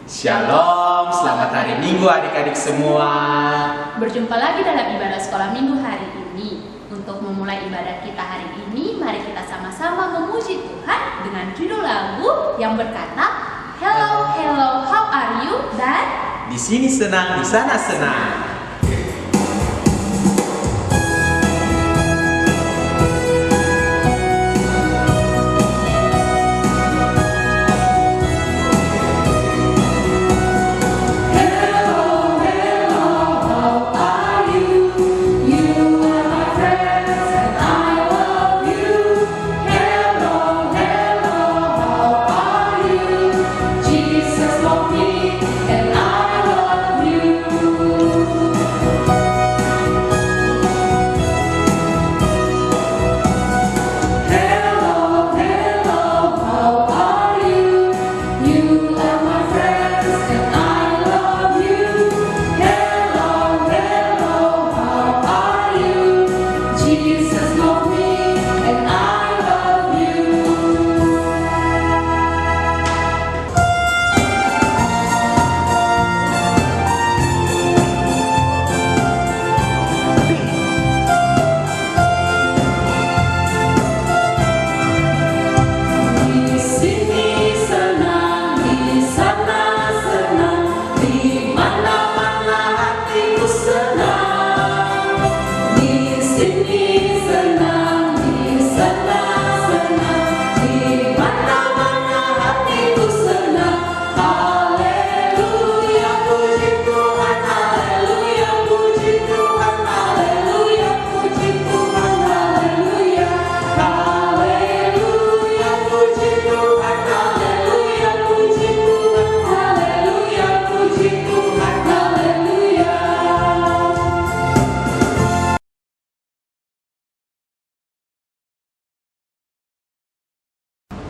Shalom, selamat hari Minggu adik-adik semua. Berjumpa lagi dalam ibadah sekolah minggu hari ini. Untuk memulai ibadah kita hari ini, mari kita sama-sama memuji Tuhan dengan judul lagu yang berkata, Hello, hello, how are you? Dan di sini senang, di sana senang.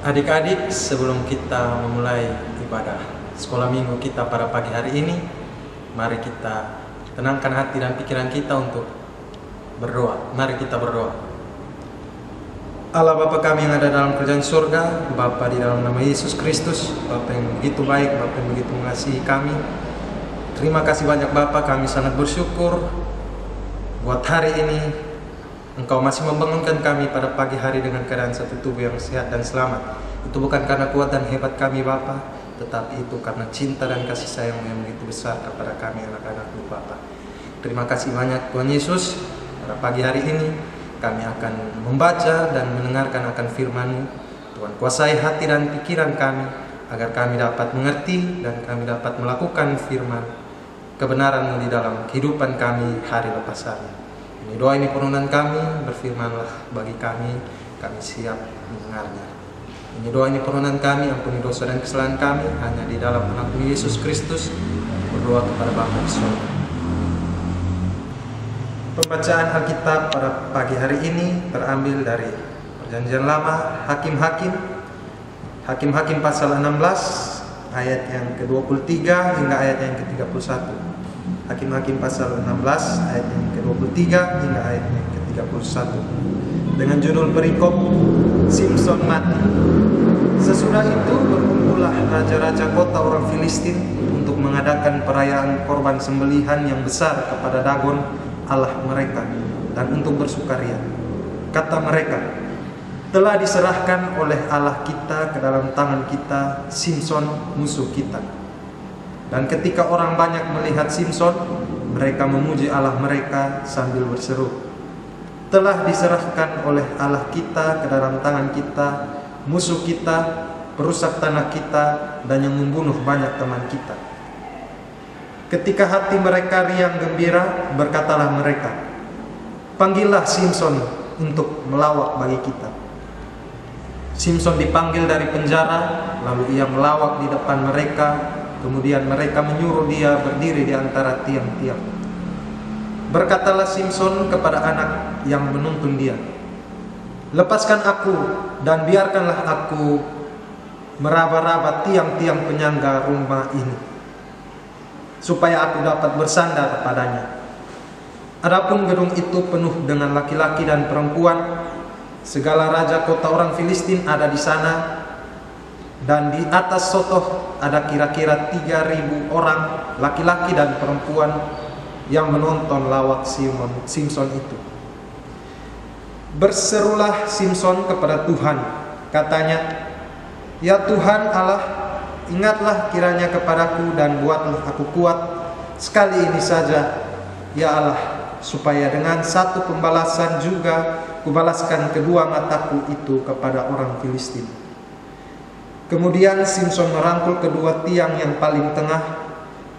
Adik-adik, sebelum kita memulai ibadah sekolah minggu kita pada pagi hari ini, mari kita tenangkan hati dan pikiran kita untuk berdoa. Mari kita berdoa. Allah Bapa kami yang ada dalam kerajaan surga, Bapa di dalam nama Yesus Kristus, Bapa yang begitu baik, Bapa yang begitu mengasihi kami. Terima kasih banyak Bapa, kami sangat bersyukur buat hari ini Engkau masih membangunkan kami pada pagi hari dengan keadaan satu tubuh yang sehat dan selamat. Itu bukan karena kuat dan hebat kami Bapa, tetapi itu karena cinta dan kasih sayang yang begitu besar kepada kami anak-anak-Mu Bapa. Terima kasih banyak Tuhan Yesus. Pada pagi hari ini kami akan membaca dan mendengarkan akan firman-Mu. Tuhan kuasai hati dan pikiran kami agar kami dapat mengerti dan kami dapat melakukan firman kebenaran-Mu di dalam kehidupan kami hari lepas hari. Ini doa, ini penunan kami, berfirmanlah bagi kami siap mendengarnya. Ini doa, ini penunan kami, ampuni dosa dan kesalahan kami, hanya di dalam Anak-Mu Yesus Kristus, berdoa kepada Bapa di surga. Pembacaan Alkitab pada pagi hari ini terambil dari Perjanjian Lama, Hakim-Hakim pasal 16, ayat yang ke-23 hingga ayat yang ke-31. Hakim-Hakim pasal 16 ayat yang ke-23 hingga ayat yang ke-31 dengan judul perikop Simson mati. Sesudah itu berkumpullah raja-raja kota orang Filistin untuk mengadakan perayaan korban sembelihan yang besar kepada Dagon Allah mereka dan untuk bersukaria. Kata mereka, telah diserahkan oleh Allah kita ke dalam tangan kita Simson musuh kita. Dan ketika orang banyak melihat Simson, mereka memuji Allah mereka sambil berseru, telah diserahkan oleh Allah kita ke dalam tangan kita, musuh kita, perusak tanah kita, dan yang membunuh banyak teman kita. Ketika hati mereka riang gembira, berkatalah mereka, panggillah Simson untuk melawak bagi kita. Simson dipanggil dari penjara, lalu ia melawak di depan mereka. Kemudian mereka menyuruh dia berdiri di antara tiang-tiang. Berkatalah Simson kepada anak yang menuntun dia, lepaskan aku dan biarkanlah aku meraba-raba tiang-tiang penyangga rumah ini, supaya aku dapat bersandar padanya. Adapun gedung itu penuh dengan laki-laki dan perempuan, segala raja kota orang Filistin ada di sana. Dan di atas sotoh ada kira-kira 3.000 orang laki-laki dan perempuan yang menonton lawak Simson itu. Berserulah Simson kepada Tuhan, katanya, "Ya Tuhan Allah, ingatlah kiranya kepadaku dan buatlah aku kuat sekali ini saja, ya Allah, supaya dengan satu pembalasan juga kubalaskan kedua mataku itu kepada orang Filistin." Kemudian Simson merangkul kedua tiang yang paling tengah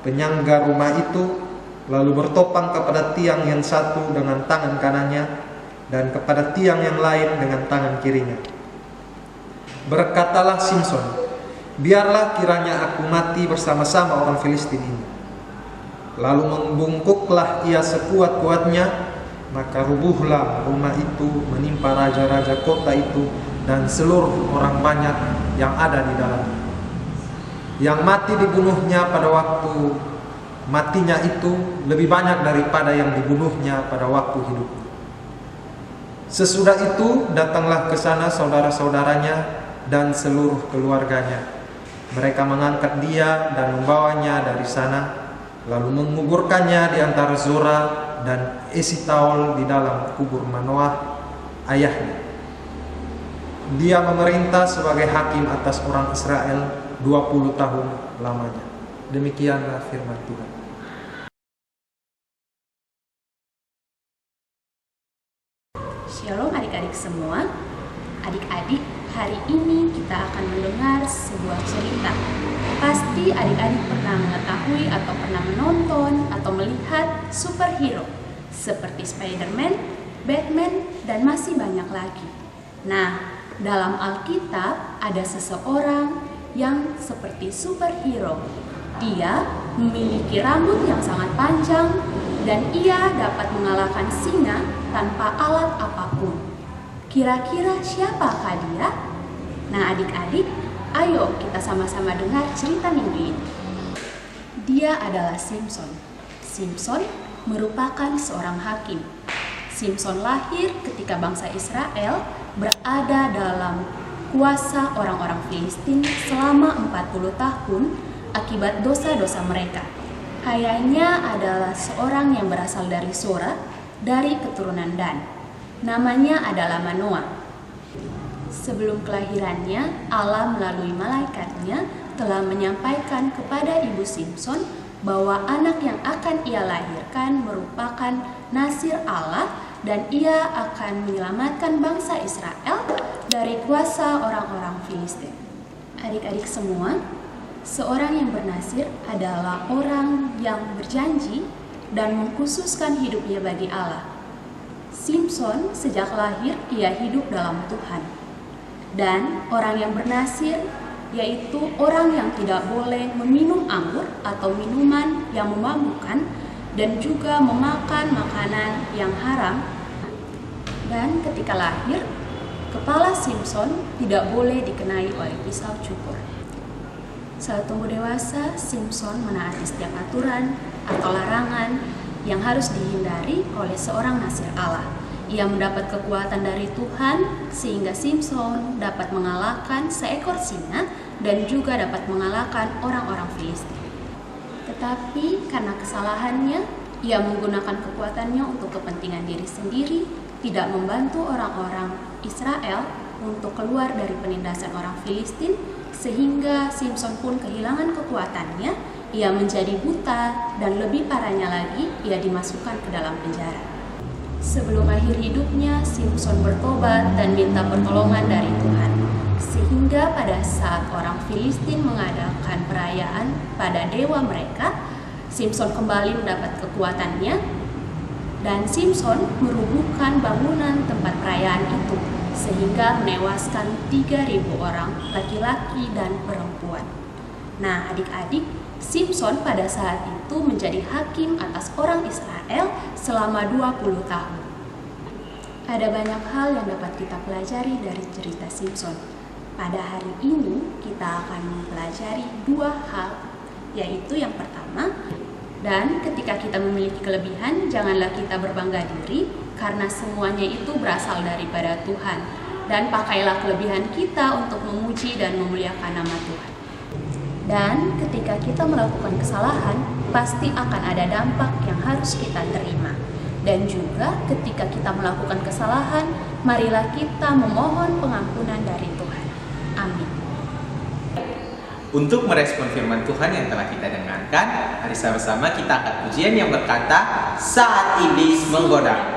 penyangga rumah itu, lalu bertopang kepada tiang yang satu dengan tangan kanannya dan kepada tiang yang lain dengan tangan kirinya. Berkatalah Simson, "Biarlah kiranya aku mati bersama-sama orang Filistin ini." Lalu membungkuklah ia sekuat-kuatnya, maka rubuhlah rumah itu menimpa raja-raja kota itu dan seluruh orang banyak yang ada di dalamnya. Yang mati dibunuhnya pada waktu matinya itu lebih banyak daripada yang dibunuhnya pada waktu hidupnya. Sesudah itu datanglah ke sana saudara-saudaranya dan seluruh keluarganya. Mereka mengangkat dia dan membawanya dari sana, lalu menguburkannya di antara Zora dan Esitaol di dalam kubur Manoah ayahnya. Dia memerintah sebagai hakim atas orang Israel 20 tahun lamanya. Demikianlah firman Tuhan. Shalom adik-adik semua. Adik-adik, hari ini kita akan mendengar sebuah cerita. Pasti adik-adik pernah mengetahui atau pernah menonton atau melihat superhero seperti Spider-Man, Batman, dan masih banyak lagi. Nah, dalam Alkitab ada seseorang yang seperti superhero. Dia memiliki rambut yang sangat panjang dan ia dapat mengalahkan singa tanpa alat apapun. Kira-kira siapakah dia? Nah adik-adik, ayo kita sama-sama dengar cerita minggu ini. Dia adalah Simson. Simson merupakan seorang hakim. Simson lahir ketika bangsa Israel berada dalam kuasa orang-orang Filistin selama 40 tahun akibat dosa-dosa mereka. Ayahnya adalah seorang yang berasal dari Zora, dari keturunan Dan. Namanya adalah Manoah. Sebelum kelahirannya, Allah melalui malaikatnya telah menyampaikan kepada ibu Simson bahwa anak yang akan ia lahirkan merupakan nasir Allah dan ia akan menyelamatkan bangsa Israel dari kuasa orang-orang Filistin. Adik-adik semua, seorang yang bernasir adalah orang yang berjanji dan mengkhususkan hidupnya bagi Allah. Simson sejak lahir ia hidup dalam Tuhan. Dan orang yang bernasir yaitu orang yang tidak boleh meminum anggur atau minuman yang memabukkan dan juga memakan makanan yang haram. Dan ketika lahir, kepala Simson tidak boleh dikenai oleh pisau cukur. Saat tumbuh dewasa, Simson menaati setiap aturan atau larangan yang harus dihindari oleh seorang nasir Allah. Ia mendapat kekuatan dari Tuhan sehingga Simson dapat mengalahkan seekor singa dan juga dapat mengalahkan orang-orang Filistin. Tetapi karena kesalahannya, ia menggunakan kekuatannya untuk kepentingan diri sendiri, tidak membantu orang-orang Israel untuk keluar dari penindasan orang Filistin, sehingga Simson pun kehilangan kekuatannya, ia menjadi buta dan lebih parahnya lagi, ia dimasukkan ke dalam penjara. Sebelum akhir hidupnya, Simson bertobat dan minta pertolongan dari Tuhan. Sehingga pada saat orang Filistin mengadakan perayaan pada dewa mereka, Simson kembali mendapat kekuatannya dan Simson merubuhkan bangunan tempat perayaan itu sehingga menewaskan 3.000 orang laki-laki dan perempuan. Nah adik-adik, Simson pada saat itu menjadi hakim atas orang Israel selama 20 tahun. Ada banyak hal yang dapat kita pelajari dari cerita Simson. Pada hari ini kita akan mempelajari 2 hal, yaitu yang pertama, dan ketika kita memiliki kelebihan, janganlah kita berbangga diri karena semuanya itu berasal daripada Tuhan. dan pakailah kelebihan kita untuk memuji dan memuliakan nama Tuhan. Dan ketika kita melakukan kesalahan, pasti akan ada dampak yang harus kita terima. Dan juga ketika kita melakukan kesalahan, marilah kita memohon pengampunan dari Tuhan. Amin. Untuk merespon firman Tuhan yang telah kita dengarkan, mari sama-sama kita angkat pujian yang berkata, "Saat iblis menggodaku."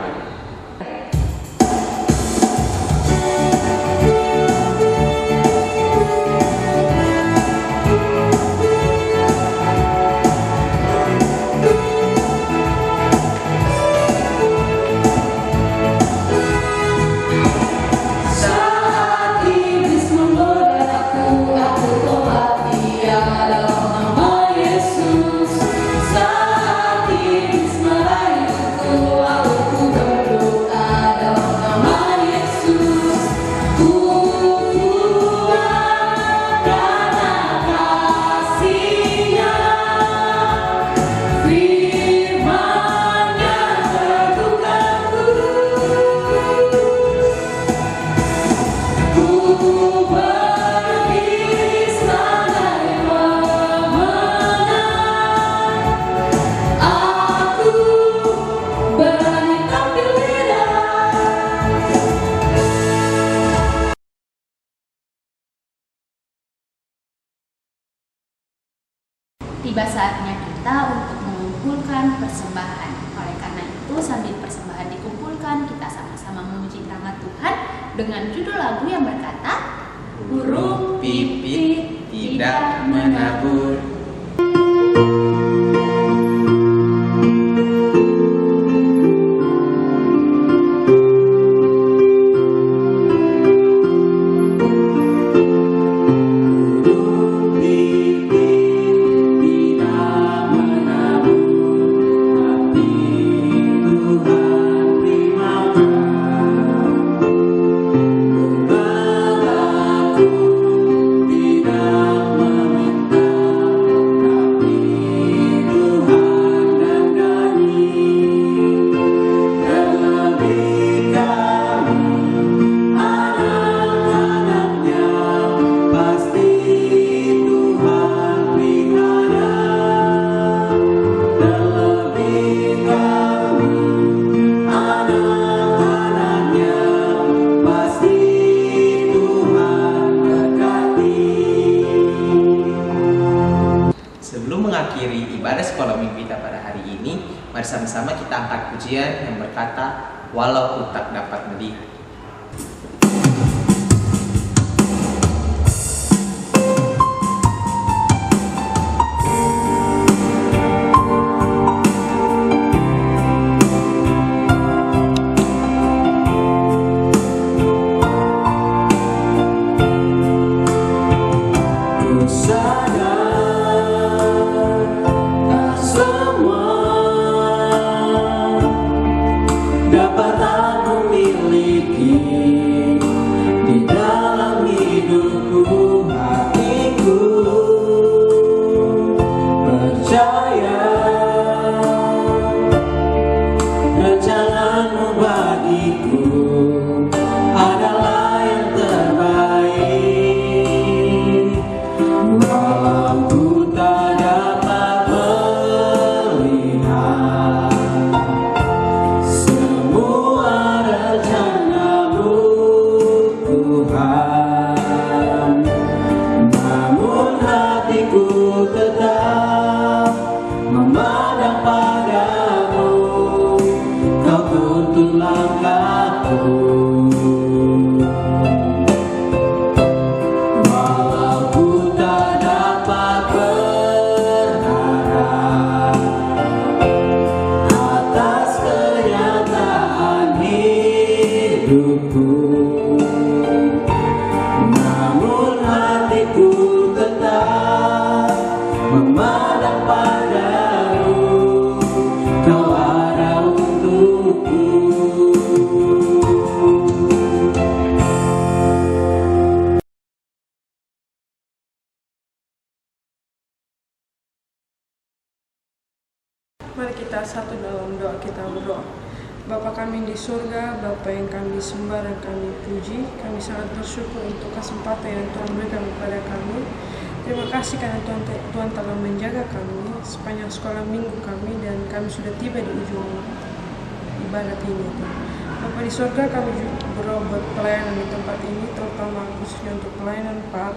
Tiba saatnya kita untuk mengumpulkan persembahan. Oleh karena itu, sambil persembahan dikumpulkan, kita sama-sama memuji nama Tuhan dengan judul lagu yang berkata, "Burung pipit tidak menabur." Mengakhiri ibadah sekolah minggu kita pada hari ini, mari sama-sama kita angkat pujian yang berkata, "Walau ku tak dapat melihat." Mari kita satu dalam doa kita berdoa. Bapa kami di surga, Bapa yang kami sembah dan kami puji, kami sangat bersyukur untuk kesempatan yang Tuhan berikan kepada kami. Terima kasih karena Tuhan telah menjaga kami sepanjang sekolah minggu kami dan kami sudah tiba di ujung ibadat ini. Bapa di surga, kami berdoa buat pelayanan di tempat ini, terutama khususnya untuk pelayanan Pak.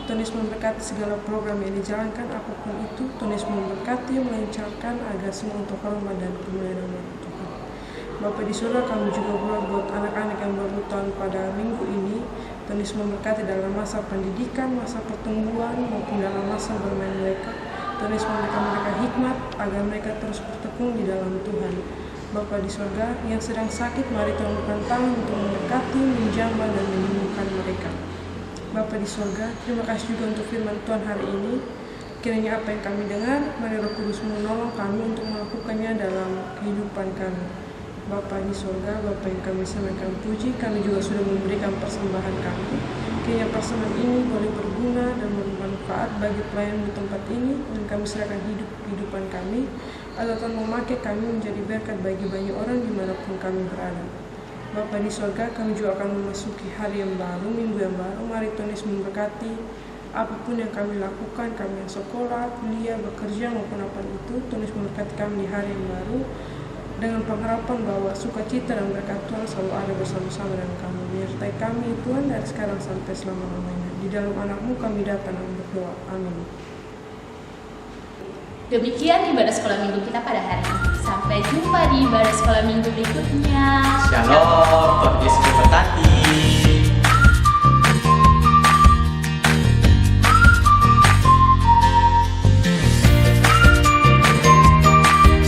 Tuhan Yesus memberkati segala program yang dijalankan, apapun itu. Tuhan Yesus memberkati, melancarkan agar semua untuk hormat dan kemuliaan nama Tuhan. Bapa di surga, kami juga berdoa buat anak-anak yang baru tahun pada minggu ini. Tuhan Yesus memberkati dalam masa pendidikan, masa pertumbuhan, maupun dalam masa bermain mereka. Tuhan Yesus memberikan mereka hikmat agar mereka terus bertekun di dalam Tuhan. Bapa di surga, yang sedang sakit, mari Tuhan bukan tangan untuk mendekati, menjamah, dan menyembuhkan mereka. Bapa di surga, terima kasih juga untuk firman Tuhan hari ini. Kiranya apa yang kami dengar, mari Roh Kudus menolong kami untuk melakukannya dalam kehidupan kami. Bapa di surga, Bapa yang kami sembahkan puji, kami juga sudah memberikan persembahan kami. Kiranya persembahan ini boleh berguna dan bermanfaat bagi pelayan di tempat ini, dan kami serahkan kehidupan kami, agar Tuhan memakai kami menjadi berkat bagi banyak orang dimanapun kami berada. Bapa di surga, kami juga akan memasuki hari yang baru, minggu yang baru. Mari Tuhan Yesus memberkati apapun yang kami lakukan, kami yang sekolah, kuliah, bekerja maupun apa itu. Tuhan Yesus memberkati kami di hari yang baru, dengan pengharapan bahwa sukacita dan berkat Tuhan selalu ada bersama-sama dengan kami. Menyertai kami Tuhan dari sekarang sampai selama-lamanya. Di dalam anak-Mu kami datang dan berdoa. Amin. Demikian ibadah sekolah minggu kita pada hari ini. Sampai jumpa di ibadah sekolah minggu berikutnya. Shalom, Tuhan Yesus memberkati.